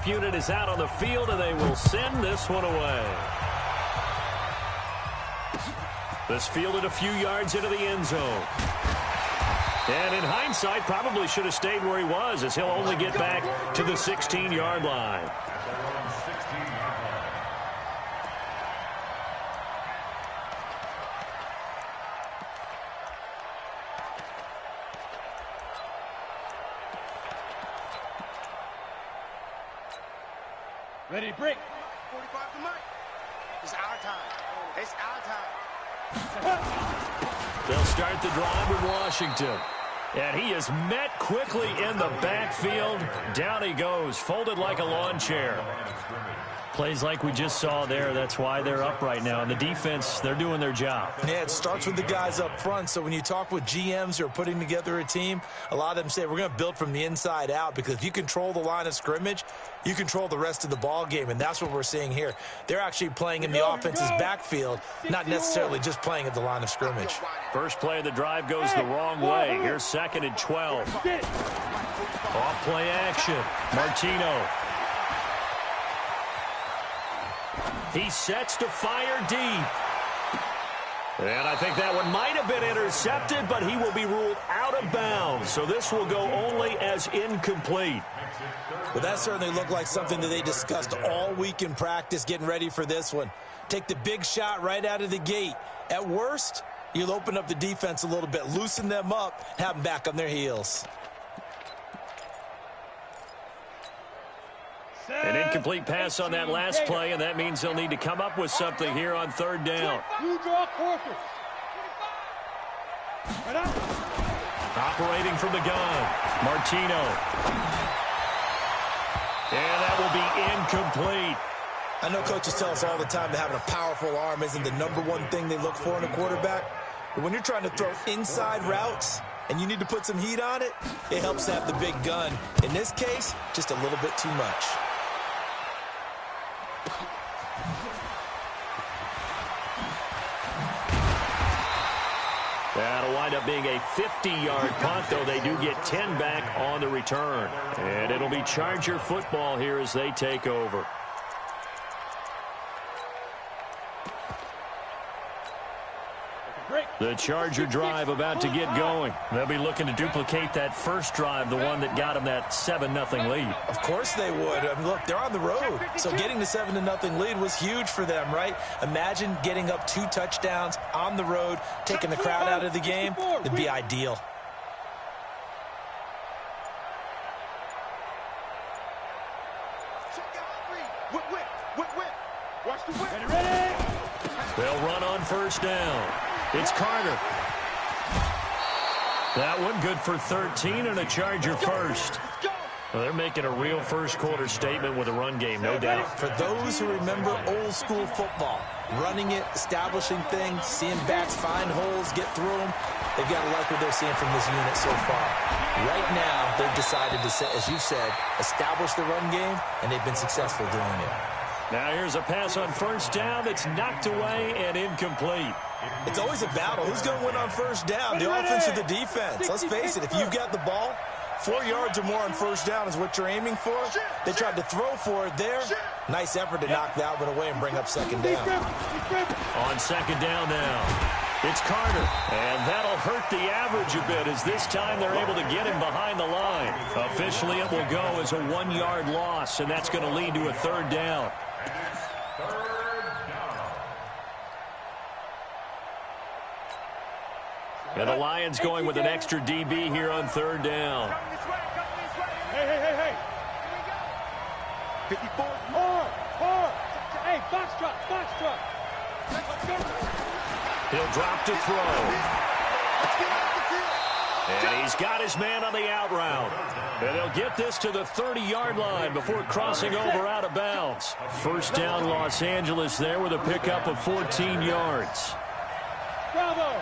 unit is out on the field, and they will send this one away. This fielded a few yards into the end zone. And in hindsight, probably should have stayed where he was, as he'll only get back to the 16-yard line. Ready, break. 45 to Mike. It's our time. It's our time. They'll start the drive with Washington. And he is met quickly in the backfield. Down he goes, folded like a lawn chair. Plays like we just saw there. That's why they're up right now. And the defense, they're doing their job. Yeah, it starts with the guys up front. So when you talk with GMs who are putting together a team, a lot of them say we're going to build from the inside out, because if you control the line of scrimmage, you control the rest of the ball game. And that's what we're seeing here. They're actually playing in the offense's backfield, not necessarily just playing at the line of scrimmage. First play of the drive goes the wrong way. Here's 2nd and 12. Off play action. Martino. He sets to fire deep. And I think that one might have been intercepted, but he will be ruled out of bounds. So this will go only as incomplete. Well, that certainly looked like something that they discussed all week in practice, getting ready for this one. Take the big shot right out of the gate. At worst, you'll open up the defense a little bit, loosen them up, have them back on their heels. An incomplete pass on that last play, and that means they'll need to come up with something here on 3rd down. Operating from the gun, Martino. And that will be incomplete. I know coaches tell us all the time that having a powerful arm isn't the #1 thing they look for in a quarterback. But when you're trying to throw inside routes and you need to put some heat on it, it helps to have the big gun. In this case, just a little bit too much. That'll wind up being a 50-yard punt, though they do get 10 back on the return. And it'll be Charger football here as they take over. The Charger drive about to get going. They'll be looking to duplicate that first drive, the one that got them that 7-0 lead. Of course they would. I mean, look, they're on the road. So getting the 7-0 lead was huge for them, right? Imagine getting up 2 touchdowns on the road, taking the crowd out of the game. It'd be ideal. They'll run on 1st down. It's Carter. That one good for 13 and a Charger first. Well, they're making a real first-quarter statement with a run game, no doubt. For those who remember old-school football, running it, establishing things, seeing backs find holes, get through them, they've got to like what they're seeing from this unit so far. Right now, they've decided to, as you said, establish the run game, and they've been successful doing it. Now here's a pass on 1st down that's knocked away and incomplete. It's always a battle. Who's going to win on 1st down, the offense or the defense? Let's face it, if you've got the ball, 4 yards or more on 1st down is what you're aiming for. They tried to throw for it there. Nice effort to knock that one away and bring up 2nd down. On 2nd down now, it's Carter. And that'll hurt the average a bit, as this time they're able to get him behind the line. Officially, it will go as a 1-yard loss, and that's going to lead to a 3rd down. And the Lions going with an extra DB here on 3rd down. Hey. 54. Hard. Hey, box truck. He'll drop to throw. And he's got his man on the out route. And they'll get this to the 30-yard line before crossing over out of bounds. 1st down, Los Angeles there with a pickup of 14 yards. Bravo.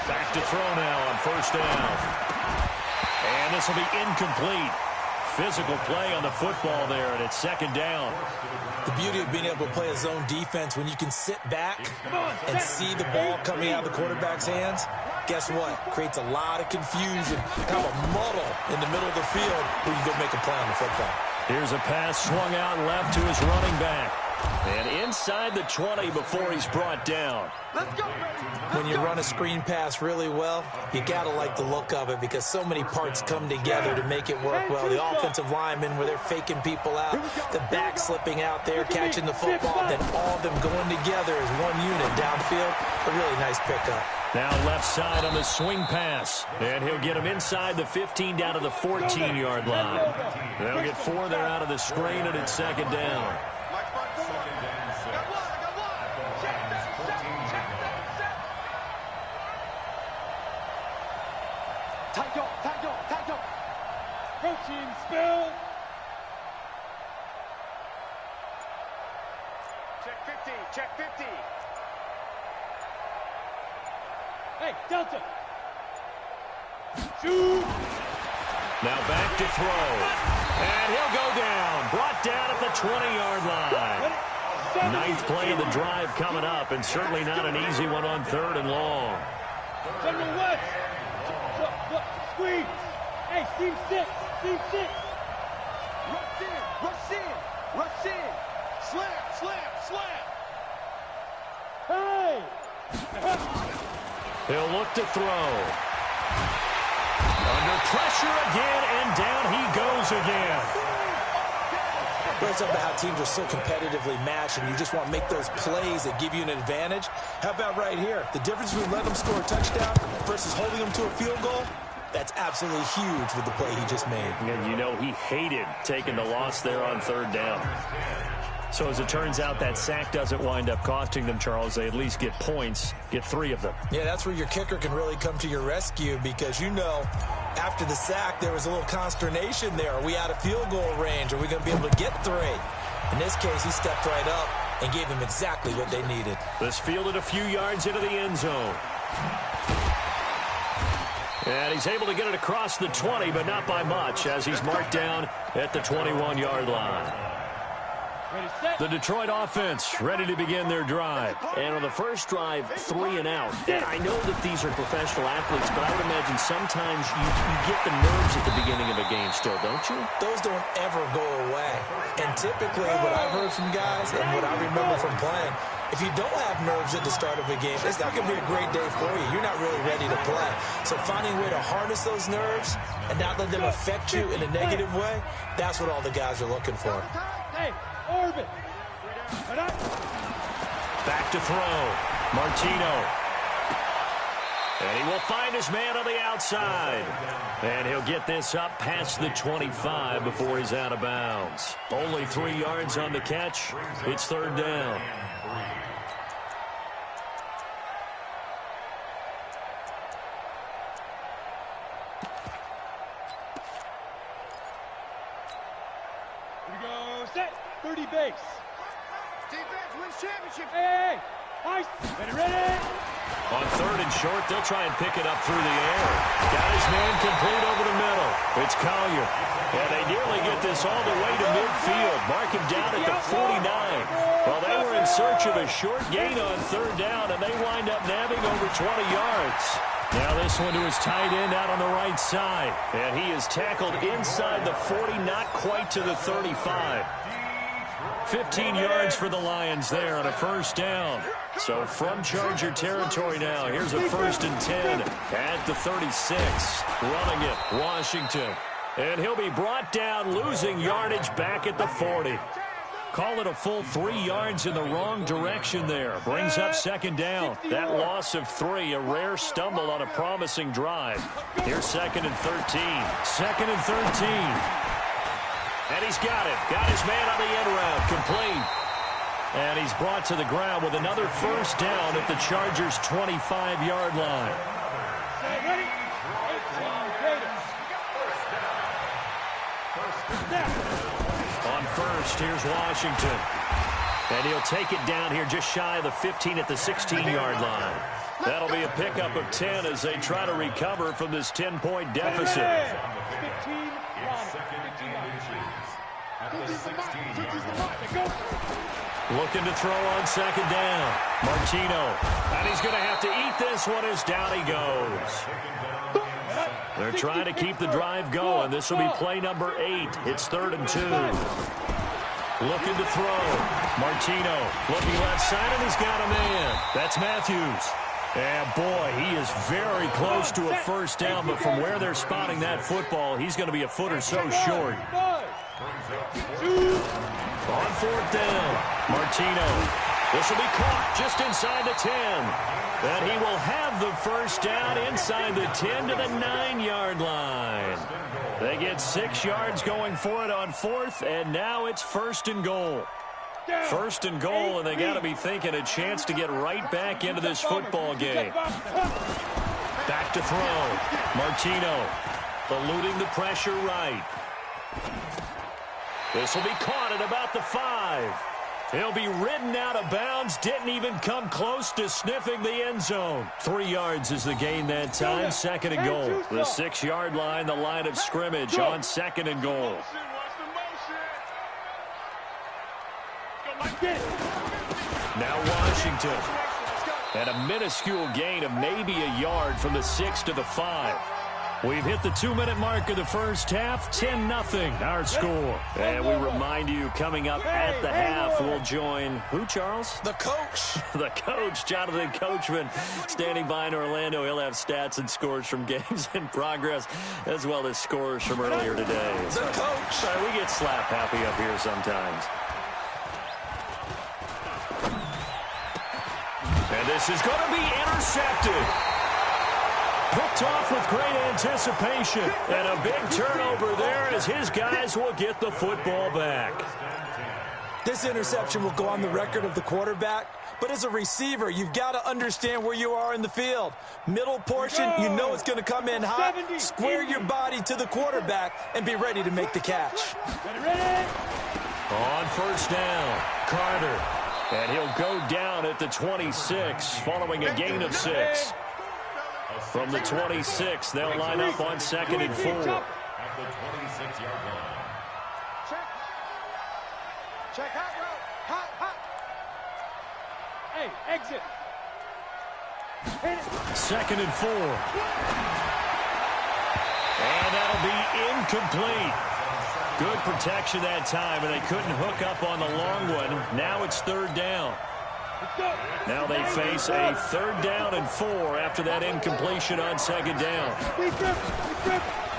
Back to throw now on 1st down. And this will be incomplete. Physical play on the football there, and it's 2nd down. The beauty of being able to play a zone defense when you can sit back and see the ball coming out of the quarterback's hands guess what? Creates a lot of confusion, kind of a muddle in the middle of the field where you go make a play on the football. Here's a pass swung out left to his running back. And inside the 20 before he's brought down. Let's go. When you run a screen pass really well, you got to like the look of it because so many parts come together to make it work well. The offensive linemen where they're faking people out, the back slipping out there, catching the football, then all of them going together as one unit downfield. A really nice pickup. Now left side on the swing pass. And he'll get him inside the 15 down to the 14-yard line. They'll get 4 there out of the screen, and it's second down. Protein spill. Check 50. Check 50. Hey, Delta. Shoot. Now back to throw. And he'll go down. Brought down at the 20-yard line. Ninth play of the drive coming up, and certainly not an easy one on 3rd and long. General West. Squeeze. Hey, Steve 6. Steve 6. Rush in. Rush in. Rush in. Slam. Slam. Slam. Hey. He'll look to throw. Under pressure again, and down he goes again. It's something about how teams are so competitively matched, and you just want to make those plays that give you an advantage. How about right here? The difference between letting them score a touchdown versus holding them to a field goal, that's absolutely huge with the play he just made. And you know he hated taking the loss there on 3rd down. So as it turns out, that sack doesn't wind up costing them, Charles. They at least get points, get 3 of them. Yeah, that's where your kicker can really come to your rescue because, you know, after the sack, there was a little consternation there. Are we out of field goal range? Are we going to be able to get 3? In this case, he stepped right up and gave them exactly what they needed. This fielded a few yards into the end zone. And he's able to get it across the 20, but not by much, as he's marked down at the 21-yard line. The Detroit offense ready to begin their drive. And on the first drive, 3 and out. And I know that these are professional athletes, but I would imagine sometimes you get the nerves at the beginning of a game still, don't you? Those don't ever go away. And typically what I've heard from guys and what I remember from playing, if you don't have nerves at the start of a game, it's not going to be a great day for you. You're not really ready to play. So finding a way to harness those nerves and not let them affect you in a negative way, that's what all the guys are looking for. Hey, Orbit. Back to throw. Martino. And he will find his man on the outside. And he'll get this up past the 25 before he's out of bounds. Only 3 yards on the catch. It's 3rd down. Here we go. Set. 30 base. Defense wins championship. Hey, nice. Ready. On 3rd and short, they'll try and pick it up through the air. Got his man complete over the middle. It's Collier. And they nearly get this all the way to midfield. Mark him down at the 49. Well, they were in search of a short gain on 3rd down, and they wind up nabbing over 20 yards. Now this one to his tight end out on the right side. And he is tackled inside the 40, not quite to the 35. 15 yards for the Lions there on a 1st down. So from Charger territory now, here's a 1st and 10 at the 36. Running it, Washington. And he'll be brought down, losing yardage back at the 40. Call it a full 3 yards in the wrong direction there. Brings up 2nd down. That loss of 3, a rare stumble on a promising drive. Here's 2nd and 13. 2nd and 13. And he's got it. Got his man on the end route. Complete. And he's brought to the ground with another 1st down at the Chargers' 25-yard line. Ready. On 1st, here's Washington. And he'll take it down here just shy of the 15 at the 16-yard line. That'll be a pickup of 10 as they try to recover from this 10-point deficit. 15. Looking to throw on second down. Martino. And he's going to have to eat this one as down he goes. They're trying to keep the drive going. This will be play number 8. It's 3rd and 2. Looking to throw. Martino looking left side, and he's got a man. That's Matthews. And, boy, he is very close to a first down, but from where they're spotting that football, he's going to be a foot or so short. On 4th down, Martino. This will be caught just inside the 10. And he will have the first down inside the 10 to the 9-yard line. They get 6 yards going for it on 4th, and now it's 1st and goal. 1st and goal, and they got to be thinking a chance to get right back into this football game. Back to throw. Martino eluding the pressure right. This will be caught at about the 5. He'll be ridden out of bounds. Didn't even come close to sniffing the end zone. 3 yards is the gain that time. 2nd and goal. The 6-yard line, the line of scrimmage on 2nd and goal. Now Washington. And a minuscule gain of maybe a yard from the 6 to the 5. We've hit the 2-minute mark of the first half. 10-0 our score. And we remind you, coming up at the half, we'll join who, Charles? The coach. The coach, Jonathan Coachman, standing by in Orlando. He'll have stats and scores from games in progress, as well as scores from earlier today. The coach. Sorry, we get slap happy up here sometimes. And this is going to be intercepted. Picked off with great anticipation. And a big turnover there as his guys will get the football back. This interception will go on the record of the quarterback. But as a receiver, you've got to understand where you are in the field. Middle portion, you know it's going to come in hot. Square your body to the quarterback and be ready to make the catch. On 1st down, Carter. And he'll go down at the 26 following a gain of 6. From the 26, they'll line up on 2nd and 4. At the 26-yard line. Check hot route. Hot. Hey, exit. 2nd and 4. And that'll be incomplete. Good protection that time, and they couldn't hook up on the long one. Now it's 3rd down. Now they face a 3rd down and 4 after that incompletion on 2nd down.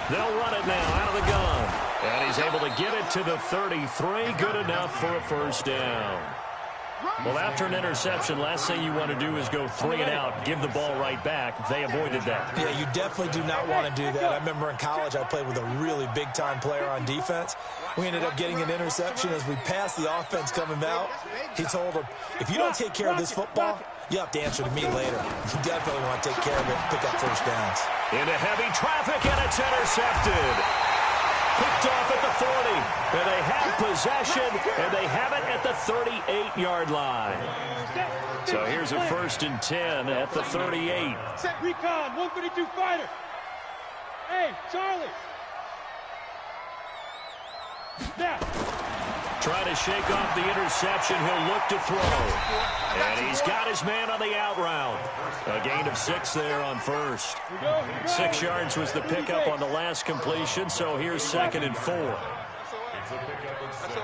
They'll run it now out of the gun. And he's able to get it to the 33. Good enough for a first down. Well, after an interception, last thing you want to do is go 3 and out, give the ball right back. They avoided that. Yeah, you definitely do not want to do that. I remember in college I played with a really big-time player on defense. We ended up getting an interception as we passed the offense coming out. He told him, if you don't take care of this football, you have to answer to me later. You definitely want to take care of it and pick up first downs. Into heavy traffic, and it's intercepted. Picked off at the 40, and they have possession, and they have it at the 38-yard line. So here's a 1st and 10 at the 38. Set recon, 132 fighter. Hey, Charlie. Now. Trying to shake off the interception. He'll look to throw. And he's got his man on the out route. A gain of 6 there on 1st. 6 yards was the pickup on the last completion, so here's 2nd and 4.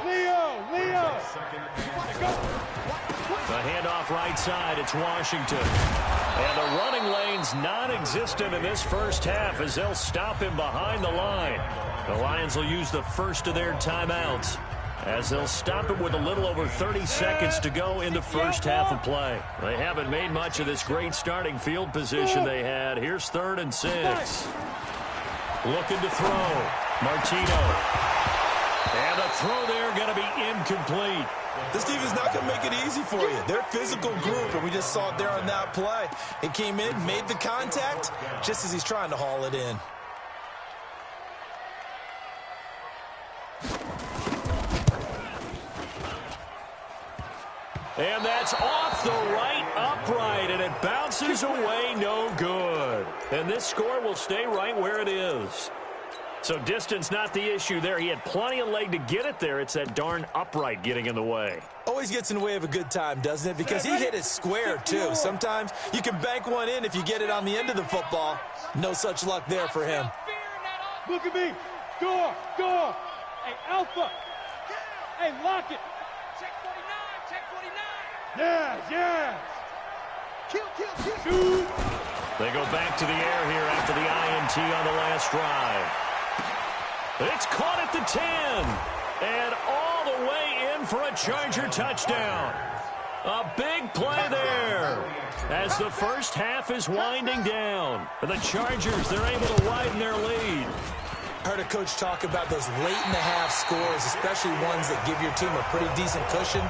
Leo. The handoff right side, it's Washington. And the running lane's non-existent in this first half as they'll stop him behind the line. The Lions will use the first of their timeouts as they'll stop it with a little over 30 seconds to go in the first half of play. They haven't made much of this great starting field position they had. Here's 3rd and 6. Looking to throw. Martino. And a throw there going to be incomplete. This team is not going to make it easy for you. They're a physical group, and we just saw it there on that play. It came in, made the contact, just as he's trying to haul it in. And that's off the right upright, and it bounces away no good. And this score will stay right where it is. So distance not the issue there. He had plenty of leg to get it there. It's that darn upright getting in the way. Always gets in the way of a good time, doesn't it? Because he hit it square, too. Sometimes you can bank one in if you get it on the end of the football. No such luck there for him. Look at me. Door. Hey, Alpha. Hey, lock it. Check 49. Yes. Kill. Shoot. They go back to the air here after the INT on the last drive. It's caught at the 10. And all the way in for a Charger touchdown. A big play there as the first half is winding down. The Chargers, they're able to widen their lead. I heard a coach talk about those late-in-the-half scores, especially ones that give your team a pretty decent cushion.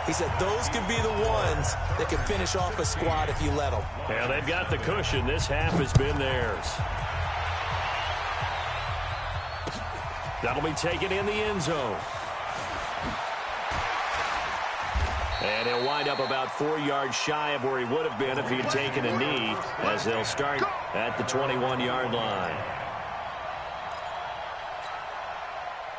He said those could be the ones that can finish off a squad if you let them. Yeah, they've got the cushion. This half has been theirs. That'll be taken in the end zone. And he'll wind up about 4 yards shy of where he would have been if he had taken a knee, as they'll start at the 21-yard line.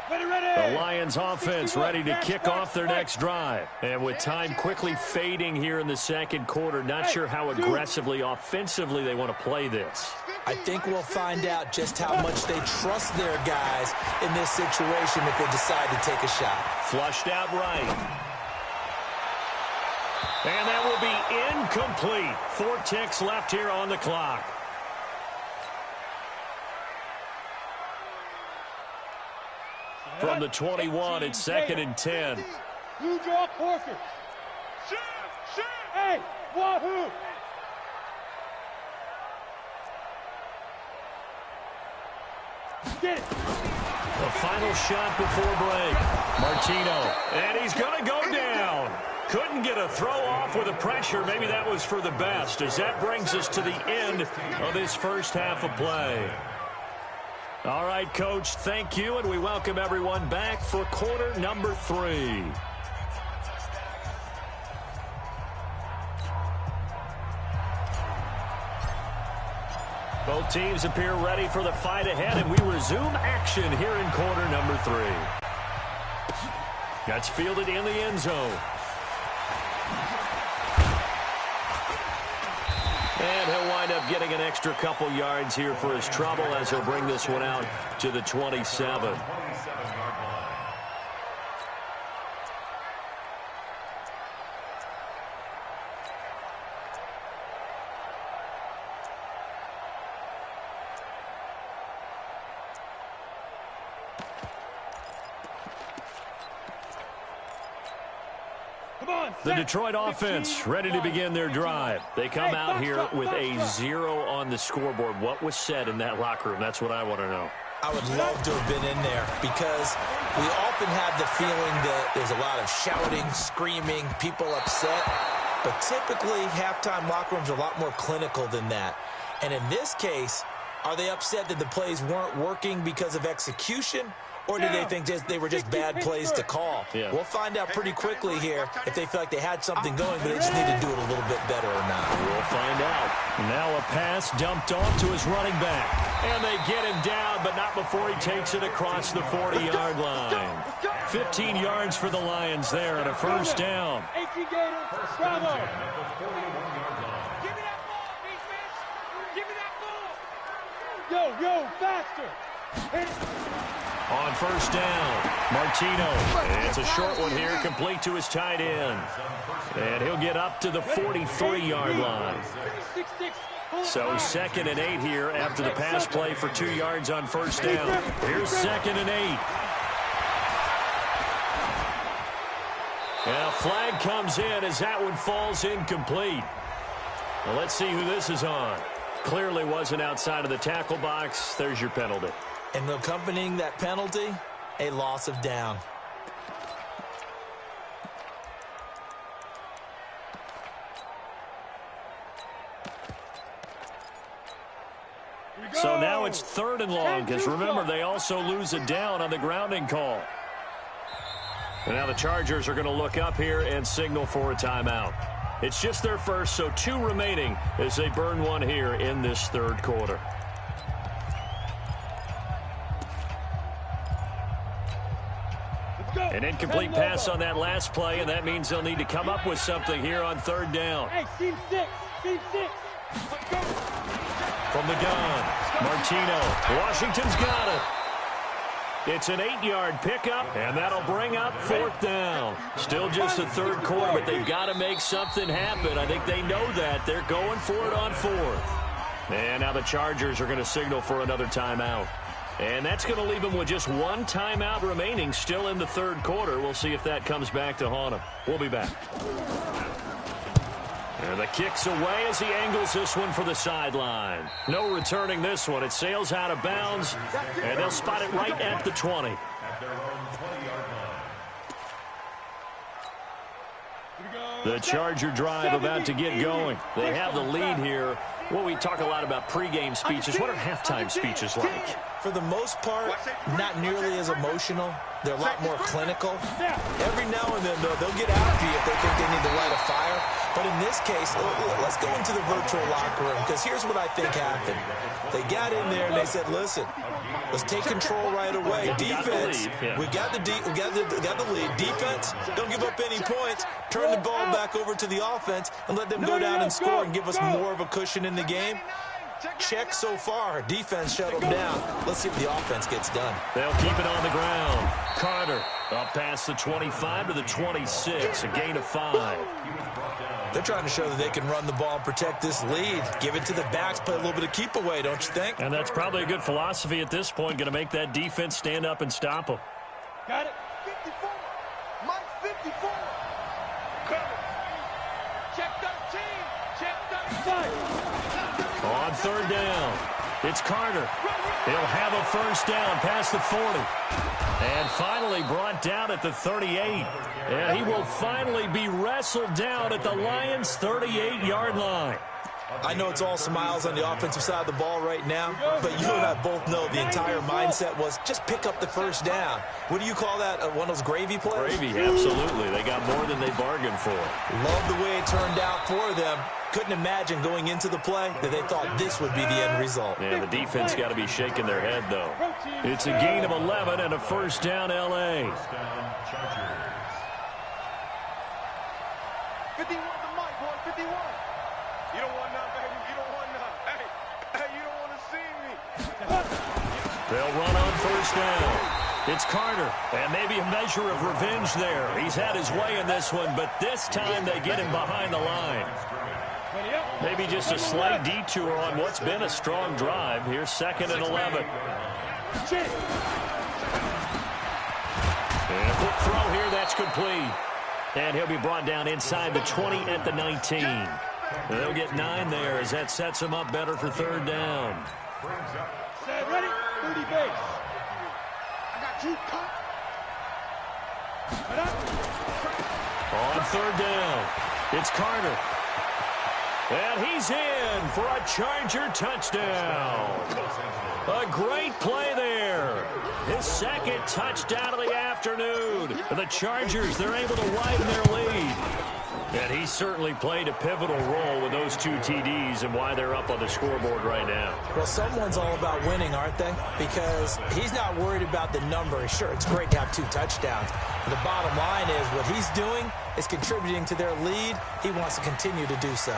The Lions offense ready to kick off their next drive. And with time quickly fading here in the second quarter, not sure how aggressively, offensively they want to play this. I think we'll find out just how much they trust their guys in this situation if they decide to take a shot. Flushed out right. And that will be incomplete. 4 ticks left here on the clock. From the 21, it's 2nd and 10. Blue draw Corker. Shoot. Hey, wahoo. Get it. The final shot before break. Martino. And he's going to go down. Couldn't get a throw off with the pressure. Maybe that was for the best, as that brings us to the end of this first half of play. All right, Coach, thank you, and we welcome everyone back for quarter number 3. Both teams appear ready for the fight ahead, and we resume action here in quarter number 3. That's fielded in the end zone. And he'll wind up getting an extra couple yards here for his trouble as he'll bring this one out to the 27. The Detroit offense ready to begin their drive. They come out here with a 0 on the scoreboard. What was said in that locker room? That's what I want to know. I would love to have been in there because we often have the feeling that there's a lot of shouting, screaming, people upset. But typically, halftime locker rooms are a lot more clinical than that. And in this case, are they upset that the plays weren't working because of execution? Or do they think they were just bad plays to call? Yeah. We'll find out pretty quickly here if they feel like they had something going, but they just need to do it a little bit better or not. We'll find out. Now a pass dumped off to his running back. And they get him down, but not before he takes it across the 40-yard line. 15 yards for the Lions there and a first down. 18 Gators, bravo. Give me that ball, defense. Give me that ball. Yo, faster. Hit it. On first down, Martino. It's a short one here, complete to his tight end. And he'll get up to the 43-yard line. So 2nd and 8 here after the pass play for 2 yards on first down. Here's 2nd and 8. And a flag comes in as that one falls incomplete. Well, let's see who this is on. Clearly wasn't outside of the tackle box. There's your penalty. And accompanying that penalty, a loss of down. So now it's 3rd and long, because remember, they also lose a down on the grounding call. And now the Chargers are going to look up here and signal for a timeout. It's just their first, so 2 remaining as they burn one here in this 3rd quarter. An incomplete pass on that last play, and that means they'll need to come up with something here on third down. Hey, team six. From the gun, Martino. Washington's got it. It's an 8-yard pickup, and that'll bring up fourth down. Still just the third quarter, but they've got to make something happen. I think they know that. They're going for it on fourth. And now the Chargers are going to signal for another timeout. And that's going to leave them with just one timeout remaining still in the third quarter. We'll see if that comes back to haunt them. We'll be back. And the kick's away as he angles this one for the sideline. No returning this one. It sails out of bounds, and they'll spot it right at the 20. The Charger drive about to get going. They have the lead here. Well, we talk a lot about pregame speeches. What are halftime speeches like? For the most part, not nearly as emotional. They're a lot more clinical. Every now and then, though, they'll get after you if they think they need to light a fire. But in this case, let's go into the virtual locker room, because here's what I think happened. They got in there and they said, listen, let's take control right away. Defense, we got the lead. Defense, don't give up any points. Turn the ball back over to the offense and let them go down and score and give us more of a cushion in the game. Check so far. Defense shut them down. Let's see if the offense gets done. They'll keep it on the ground. Carter up past the 25 to the 26, a gain of 5. They're trying to show that they can run the ball and protect this lead. Give it to the backs, play a little bit of keep away, don't you think? And that's probably a good philosophy at this point, going to make that defense stand up and stop them. Got it. 54. Mike 54. Cover. Check 13. Check 13. On third down, it's Carter. He'll have a first down past the 40. And finally brought down at the 38. And he will finally be wrestled down at the Lions' 38-yard line. I know it's all smiles on the offensive side of the ball right now, but you and I both know the entire mindset was just pick up the first down. What do you call that, one of those gravy plays? Gravy, absolutely. They got more than they bargained for. Love the way it turned out for them. Couldn't imagine going into the play that they thought this would be the end result. Yeah, the defense got to be shaking their head, though. It's a gain of 11 and a first down, L.A. 51 to Mike, boy, 51. You don't want none, baby. You don't want none. Hey, you don't want to see me. They'll run on first down. It's Carter, and maybe a measure of revenge there. He's had his way in this one, but this time they get him behind the line. Maybe just a slight detour on what's been a strong drive. Here's 2nd and 11. And a quick throw here, that's complete. And he'll be brought down inside the 20 at the 19. They'll get 9 there as that sets them up better for third down. Set, ready? 30 base. I got you cut. On third down, it's Carter. And he's in for a Charger touchdown. A great play there. His 2nd touchdown of the afternoon. And the Chargers, they're able to widen their lead. And he certainly played a pivotal role with those 2 TDs and why they're up on the scoreboard right now. Well, someone's all about winning, aren't they? Because he's not worried about the number. Sure, it's great to have 2 touchdowns. But the bottom line is what he's doing is contributing to their lead. He wants to continue to do so.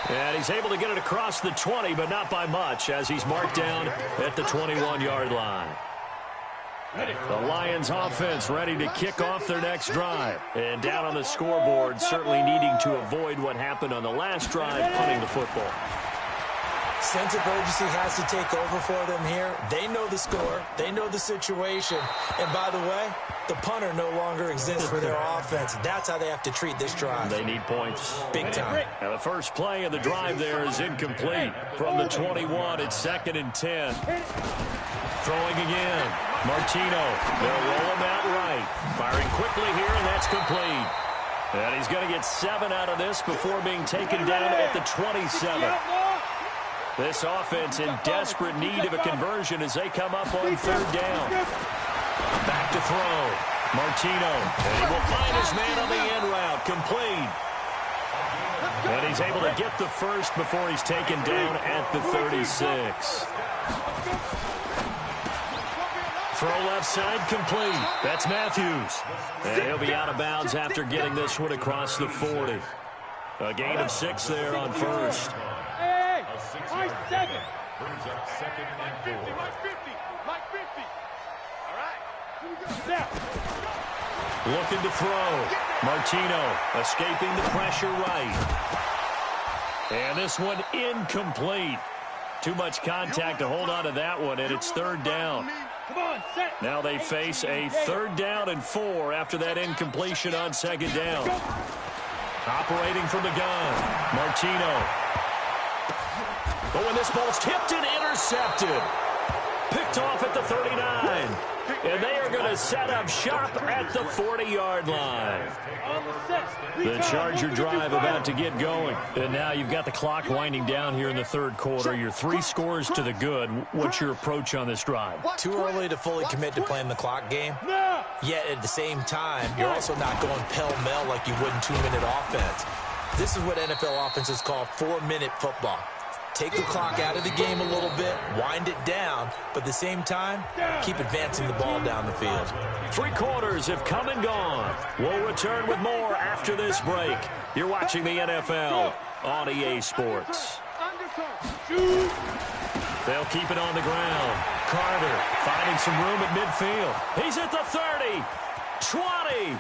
And he's able to get it across the 20, but not by much, as he's marked down at the 21-yard line. The Lions offense ready to kick off their next drive. And down on the scoreboard, certainly needing to avoid what happened on the last drive, punting the football. Sense of urgency has to take over for them here. They know the score. They know the situation. And by the way, the punter no longer exists for their offense. That's how they have to treat this drive. They need points. Big time. Now the first play of the drive there is incomplete. From the 21, it's 2nd and 10. Throwing again. Martino. They'll roll him out right. Firing quickly here, and that's complete. And he's going to get 7 out of this before being taken down at the 27. This offense in desperate need of a conversion as they come up on third down. Back to throw. Martino. And he will find his man on the end route. Complete. And he's able to get the first before he's taken down at the 36. Throw left side complete. That's Matthews. And he'll be out of bounds after getting this one across the 40. A gain of 6 there on first. Hey, high 7. Brings up second and 4. Like 50. Like 50. All right. Now. Looking to throw. Martino escaping the pressure right. And this one incomplete. Too much contact to hold on to that one, and it's third down. Come on, set. Now they face a 3rd down and 4 after that incompletion on 2nd down. Operating from the gun, Martino. Oh, and this ball's tipped and intercepted. Picked off at the 39. And they are going to set up shop at the 40-yard line. The Charger drive about to get going. And now you've got the clock winding down here in the 3rd quarter. You're 3 scores to the good. What's your approach on this drive? Too early to fully commit to playing the clock game. Yet at the same time, you're also not going pell-mell like you would in 2-minute offense. This is what NFL offenses call 4-minute football. Take the clock out of the game a little bit, wind it down, but at the same time, keep advancing the ball down the field. 3 quarters have come and gone. We'll return with more after this break. You're watching the NFL on EA Sports. They'll keep it on the ground. Carter finding some room at midfield. He's at the 30, 20.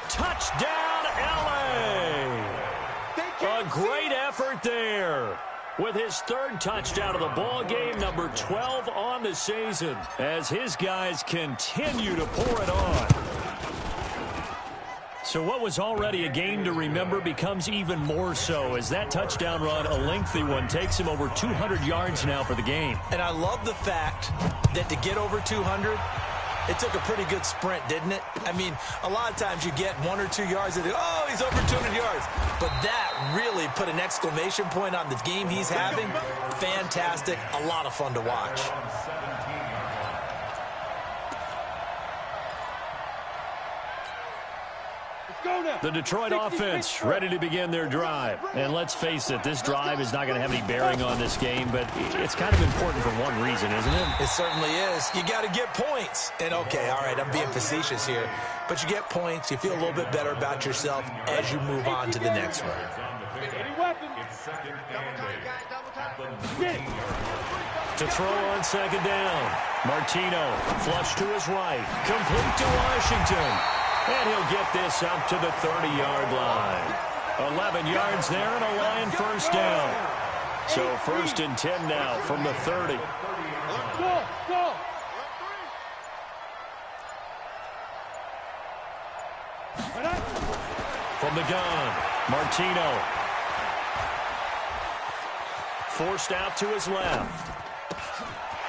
Touchdown, LA. A great effort there. With his 3rd touchdown of the ball game, number 12 on the season, as his guys continue to pour it on. So what was already a game to remember becomes even more so as that touchdown run, a lengthy one, takes him over 200 yards now for the game. And I love the fact that to get over 200, it took a pretty good sprint, didn't it? I mean, a lot of times you get 1 or 2 yards and oh, he's over 200 yards. But that really put an exclamation point on the game he's having. Fantastic. A lot of fun to watch. The Detroit offense ready to begin their drive. And let's face it, this drive is not going to have any bearing on this game, but it's kind of important for one reason, isn't it? It certainly is. You got to get points. And, okay, all right, I'm being facetious here. But you get points, you feel a little bit better about yourself as you move on to the next one. To throw on 2nd down. Martino, flush to his right. Complete to Washington. And he'll get this up to the 30-yard line. 11 yards there and a Lion 1st down. So 1st and 10 now from the 30. Go. From the gun, Martino. Forced out to his left.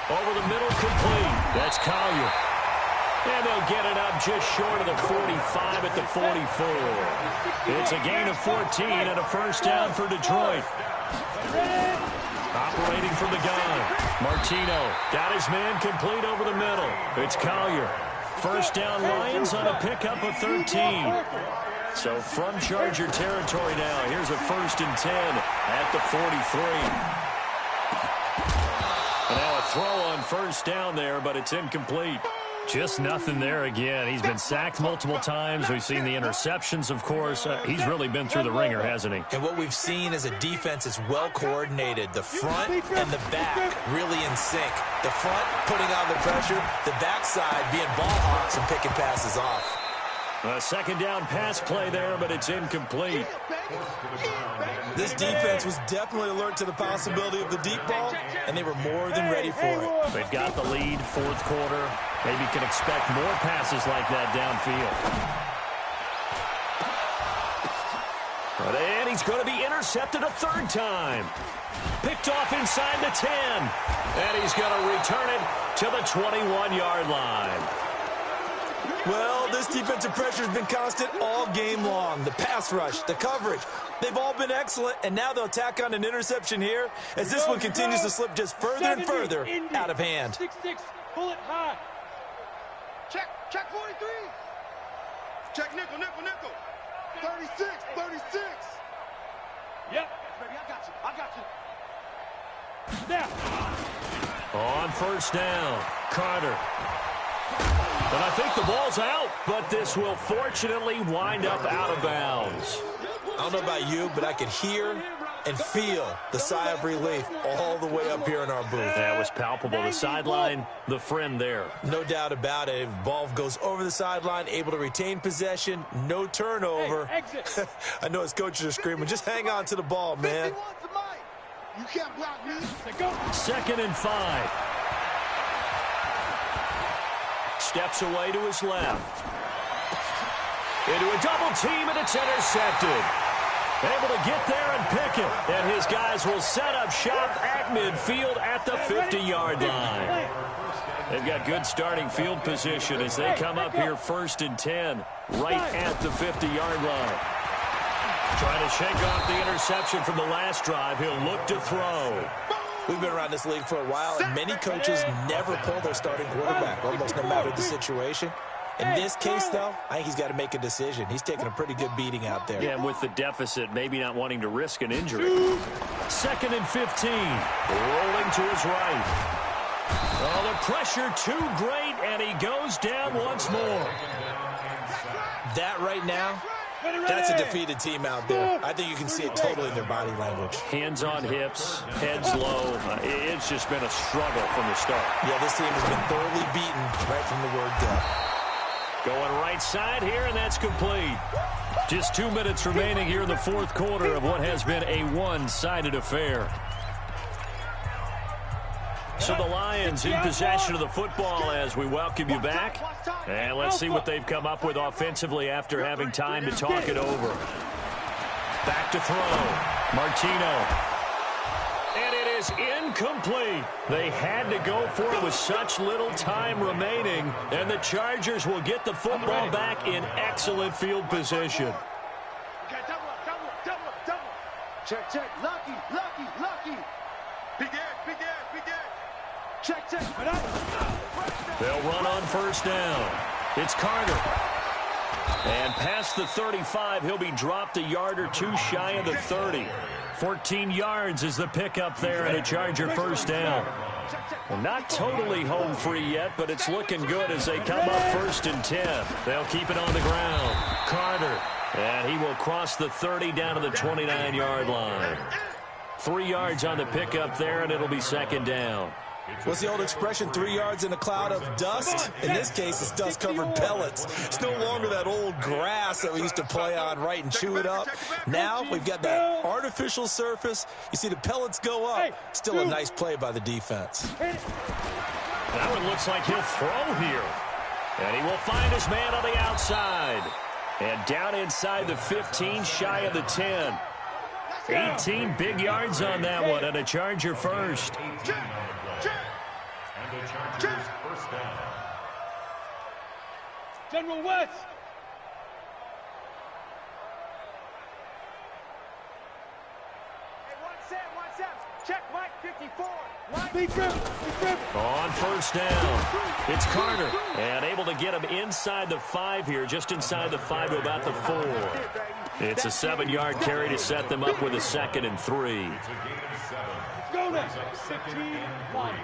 Over the middle, complete. That's Collier. And they'll get it up just short of the 45 at the 44. It's a gain of 14 and a 1st down for Detroit. Operating from the gun. Martino got his man complete over the middle. It's Collier. 1st down Lions on a pickup of 13. So from Charger territory now, here's a 1st and 10 at the 43. And now a throw on 1st down there, but it's incomplete. Just nothing there again. He's been sacked multiple times. We've seen the interceptions, of course. He's really been through the ringer, hasn't he? And what we've seen is a defense that's well coordinated. The front and the back really in sync. The front putting on the pressure, the backside being ball hawks and picking passes off. A 2nd down pass play there, but it's incomplete. This defense was definitely alert to the possibility of the deep ball, and they were more than ready for it. They've got the lead, 4th quarter. Maybe can expect more passes like that downfield. And he's going to be intercepted a 3rd time. Picked off inside the 10. And he's going to return it to the 21-yard line. Well, this defensive pressure has been constant all game long. The pass rush, the coverage, they've all been excellent, and now they'll tack on an interception here as this one continues to slip just further and further out of hand. 6-6, pull it high. Check 43. Check nickel. 36. Yep. Baby, I got you. Now. On 1st down, Carter. And I think the ball's out, but this will fortunately wind up out of bounds. I don't know about you, but I could hear and feel the sigh of relief all the way up here in our booth. That was palpable. The sideline, the friend there. No doubt about it. Ball goes over the sideline, able to retain possession, no turnover. I know his coaches are screaming, just hang on to the ball, man. You can't block me. 2nd and 5. Steps away to his left. Into a double team, and it's intercepted. Able to get there and pick it. And his guys will set up shop at midfield at the 50-yard line. They've got good starting field position as they come up here 1st and 10, right at the 50-yard line. Trying to shake off the interception from the last drive. He'll look to throw. We've been around this league for a while, and many coaches never pull their starting quarterback, almost no matter the situation. In this case, though, I think he's got to make a decision. He's taking a pretty good beating out there. Yeah, and with the deficit, maybe not wanting to risk an injury. 2nd and 15. Rolling to his right. Oh, the pressure too great, and he goes down once more. That right now, that's a defeated team out there. I think you can see it totally in their body language. Hands on hips, heads low. It's just been a struggle from the start. Yeah, this team has been thoroughly beaten right from the word go. Going right side here, and that's complete. Just 2 minutes remaining here in the 4th quarter of what has been a one-sided affair. So the Lions in possession of the football as we welcome you back. And let's see what they've come up with offensively after having time to talk it over. Back to throw. Martino. And it is incomplete. They had to go for it with such little time remaining. And the Chargers will get the football back in excellent field position. Double. Check. Lucky. Begin. Check. They'll run on 1st down. It's Carter. And past the 35, he'll be dropped a yard or two shy of the 30. 14 yards is the pickup there, and a Charger 1st down. Well, not totally home free yet, but it's looking good as they come up 1st and 10. They'll keep it on the ground. Carter. And he will cross the 30 down to the 29-yard line. 3 yards on the pickup there, and it'll be 2nd down. What's the old expression, 3 yards in a cloud of dust? In this case, it's dust-covered pellets. It's no longer that old grass that we used to play on, right, and chew it up. Now we've got that artificial surface. You see the pellets go up. Still a nice play by the defense. That one looks like he'll throw here. And he will find his man on the outside. And down inside the 15, shy of the 10. 18 big yards on that one, and a Charger 1st. And the Chargers 1st down. General West. Hey, 1-7. Check Mike 54. On 1st down, it's Carter. And able to get him inside the 5 here, just inside the 5 to about the 4. It's a 7-yard carry to set them up with a 2nd and 3. Go now. 51.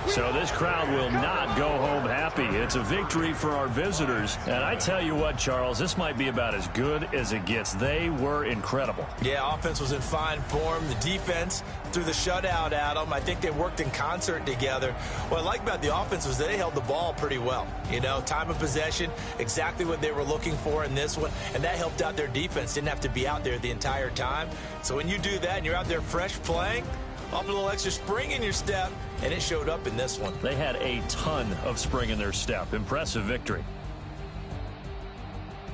So this crowd will not go home happy. It's a victory for our visitors. And I tell you what, Charles, this might be about as good as it gets. They were incredible. Yeah, offense was in fine form. The defense threw the shutout at them. I think they worked in concert together. What I like about the offense was they held the ball pretty well. You know, time of possession, exactly what they were looking for in this one. And that helped out their defense. Didn't have to be out there the entire time. So when you do that and you're out there fresh playing, up a little extra spring in your step, and it showed up in this one. They had a ton of spring in their step. Impressive victory.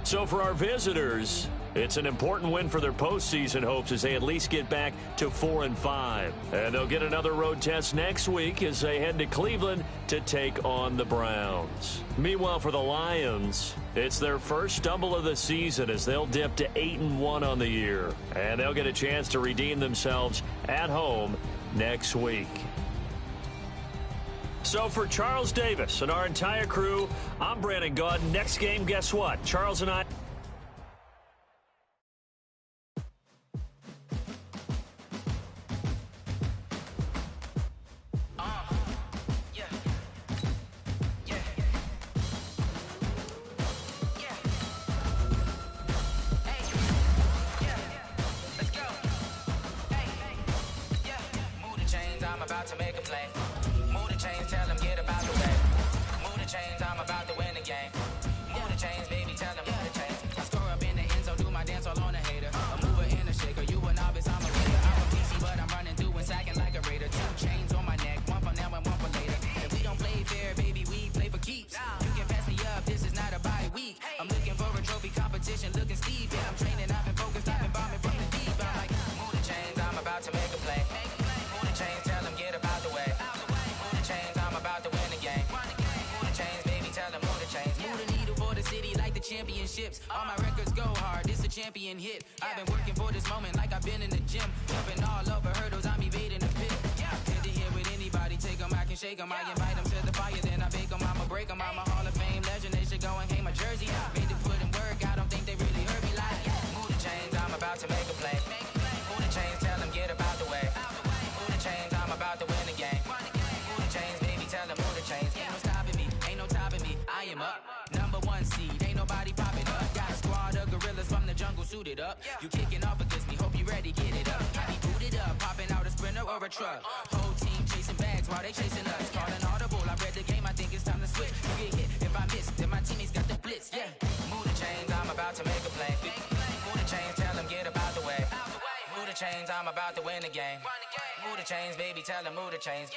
So for our visitors, it's an important win for their postseason hopes as they at least get back to 4-5. And they'll get another road test next week as they head to Cleveland to take on the Browns. Meanwhile, for the Lions, it's their first stumble of the season as they'll dip to 8-1 on the year. And they'll get a chance to redeem themselves at home next week. So for Charles Davis and our entire crew, I'm Brandon Gaud. Next game, guess what? Charles and I... about to make a play. Move the chains, tell them get about the way. Move the chains, I'm about to win the game. Move the chains, baby, tell them move the chains. I score up in the end zone, do my dance all on a hater. A mover and a shaker, you a novice, I'm a raider. I'm a PC, but I'm running through and sacking like a raider. 2 chains on my neck, one for now and one for later. If we don't play fair, baby, we play for keeps. You can pass me up, this is not a bye week. I'm looking for a trophy competition, looking steep. Yeah, I'm training, I've been focused, I've been bombing from the deep. I'm like, move the chains, I'm about to make a play. Move the chains, tell them get about the way. Move the chains, I'm about to win the game. Move the chains, baby, tell them move the chains. Move the needle for the city like the championships. All my records go hard, this a champion hit. I've been working for this moment like I've been in the gym. Jumping all over hurdles, I'm evading the pit. Head to head with anybody, take them, I can shake them. I invite them to the fire, then I bake them, I'ma break them. I'm a Hall of Fame legend, they should go and hang my jersey. Made to put in work, I don't think they really heard me like. Move the chains, I'm about to make a play. Move the chains, tell them get about the way. Move the chains, I'm about to win the game. Move the chains, baby, tell them move the chains. Ain't no stopping me, ain't no topping me, I am up. #1 seed, ain't nobody popping up. Got a squad of gorillas from the jungle suited up. You kicking off against me, hope you ready, get it up. I be booted up, popping out a sprinter or a truck. Whole team chasing bags while they chasing us. Calling audible, I read the game, I think it's time to switch. You get hit, if I miss, then my teammates got the blitz, yeah. Move the chains, I'm about to make a play. Move the chains, tell them get about the way. Move the chains, I'm about to win the game. Move the chains, baby, tell them move the chains.